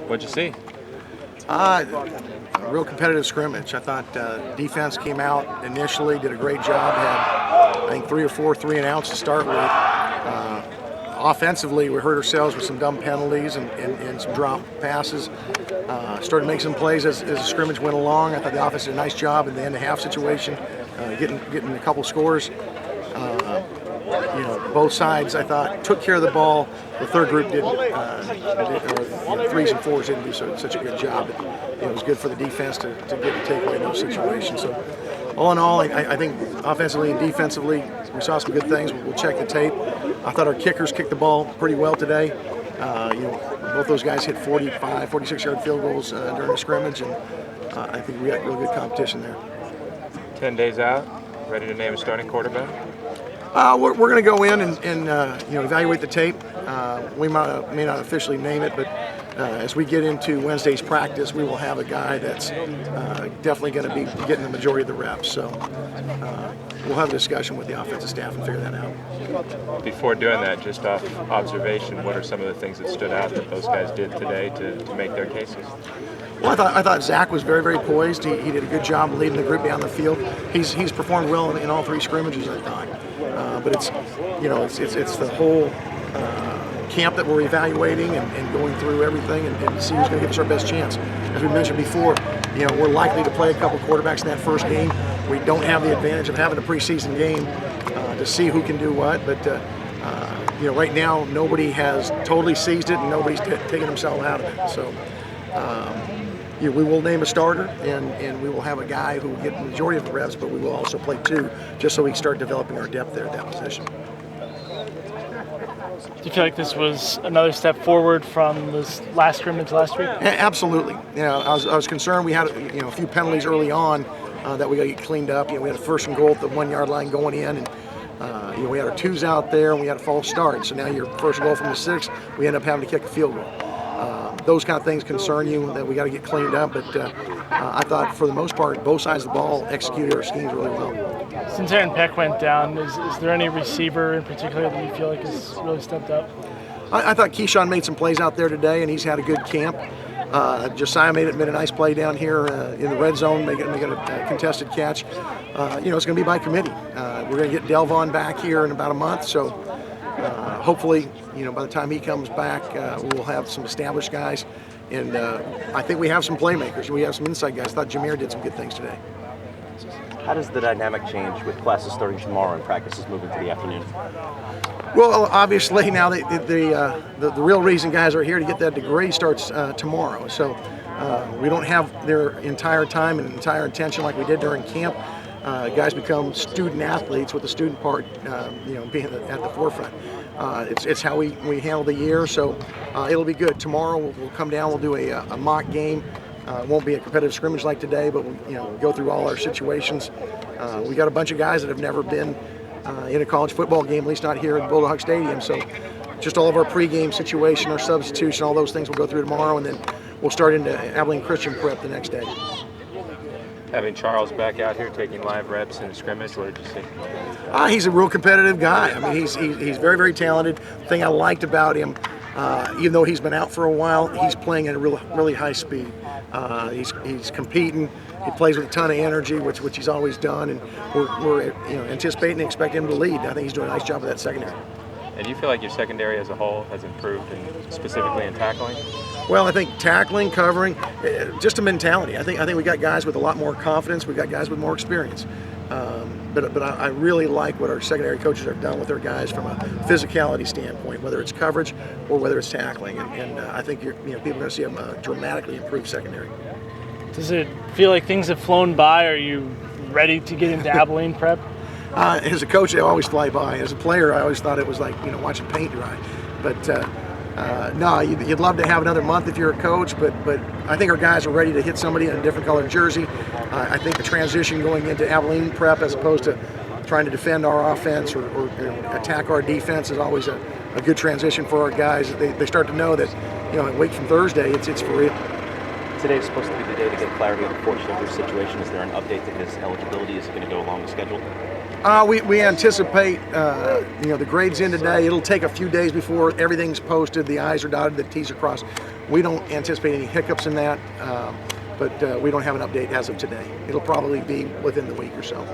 What'd you see? A real competitive scrimmage. I thought defense came out initially, did a great job, had I think 3 or 4 3-and-outs to start with. Offensively, we hurt ourselves with some dumb penalties and some drop passes. Started to make some plays as the scrimmage went along. I thought the offense did a nice job in the end-of-half situation, getting a couple scores. Both sides, I thought, took care of the ball. The third group didn't, threes and fours didn't do such a good job. It was good for the defense to get the takeaway in those situations. So, all in all, I think offensively and defensively, we saw some good things. We'll check the tape. I thought our kickers kicked the ball pretty well today. Both those guys hit 45, 46-yard field goals during the scrimmage, and I think we got real good competition there. 10 days out, ready to name a starting quarterback? We're going to go in and evaluate the tape. We may not officially name it, but as we get into Wednesday's practice, we will have a guy that's definitely going to be getting the majority of the reps. So we'll have a discussion with the offensive staff and figure that out. Before doing that, just off observation, what are some of the things that stood out that those guys did today to make their cases? Well, I thought Zach was very, very poised. He did a good job leading the group down the field. He's performed well in all 3 scrimmages, I thought. But it's the whole camp that we're evaluating and going through everything and see who's going to give us our best chance. As we mentioned before, we're likely to play a couple quarterbacks in that first game. We don't have the advantage of having a preseason game to see who can do what, but right now nobody has totally seized it and nobody's taken themselves out of it. So we will name a starter and we will have a guy who will get the majority of the reps, but we will also play 2 just so we can start developing our depth there at that position. Do you feel like this was another step forward from this last scrimmage last week? Absolutely. I was concerned. We had a few penalties early on that we got to get cleaned up. We had a 1st and goal at the 1-yard line going in, and we had our 2s out there, and we had a false start. So now your 1st and goal from the 6, we end up having to kick a field goal. Those kind of things concern you that we got to get cleaned up. But I thought for the most part, both sides of the ball executed our schemes really well. Since Aaron Peck went down, is there any receiver in particular that you feel like has really stepped up? I thought Keyshawn made some plays out there today, and he's had a good camp. Josiah made a nice play down here in the red zone, making a contested catch. It's going to be by committee. We're going to get Delvon back here in about a month, so hopefully, by the time he comes back, we'll have some established guys. And I think we have some playmakers. We have some inside guys. I thought Jameer did some good things today. How does the dynamic change with classes starting tomorrow and practices moving to the afternoon? Well, obviously now the real reason guys are here to get that degree starts tomorrow. So we don't have their entire time and entire attention like we did during camp. Guys become student athletes with the student part, being at the forefront. It's how we handle the year. So it'll be good. Tomorrow we'll come down. We'll do a mock game. It won't be a competitive scrimmage like today, but we'll go through all our situations. We got a bunch of guys that have never been in a college football game, at least not here at Bulldog Stadium. So just all of our pregame situation, our substitution, all those things we'll go through tomorrow, and then we'll start into Abilene Christian prep the next day. Having Charles back out here taking live reps in the scrimmage, what did you see? He's a real competitive guy. I mean, he's very, very talented. The thing I liked about him, even though he's been out for a while, he's playing at a really high speed. He's competing. He plays with a ton of energy, which he's always done, and we're anticipating and expecting him to lead. I think he's doing a nice job of that secondary. And do you feel like your secondary as a whole has improved, specifically in tackling? Well, I think tackling, covering, just a mentality. I think we got guys with a lot more confidence. We got guys with more experience. But I really like what our secondary coaches have done with their guys from a physicality standpoint, whether it's coverage or whether it's tackling. And I think people are going to see a dramatically improved secondary. Does it feel like things have flown by? Are you ready to get into Abilene prep? As a coach, they always fly by. As a player, I always thought it was like watching paint dry. But no, you'd love to have another month if you're a coach. But I think our guys are ready to hit somebody in a different colored jersey. I think the transition going into Abilene prep, as opposed to trying to defend our offense or attack our defense, is always a good transition for our guys. They start to know that a week from Thursday, it's for real. Today is supposed to be the day to get clarity on the fourth shoulder situation. Is there an update to his eligibility? Is it going to go along the schedule? We anticipate, the grade's in today. It'll take a few days before everything's posted, the I's are dotted, the T's are crossed. we don't anticipate any hiccups in that, but we don't have an update as of today. It'll probably be within the week or so.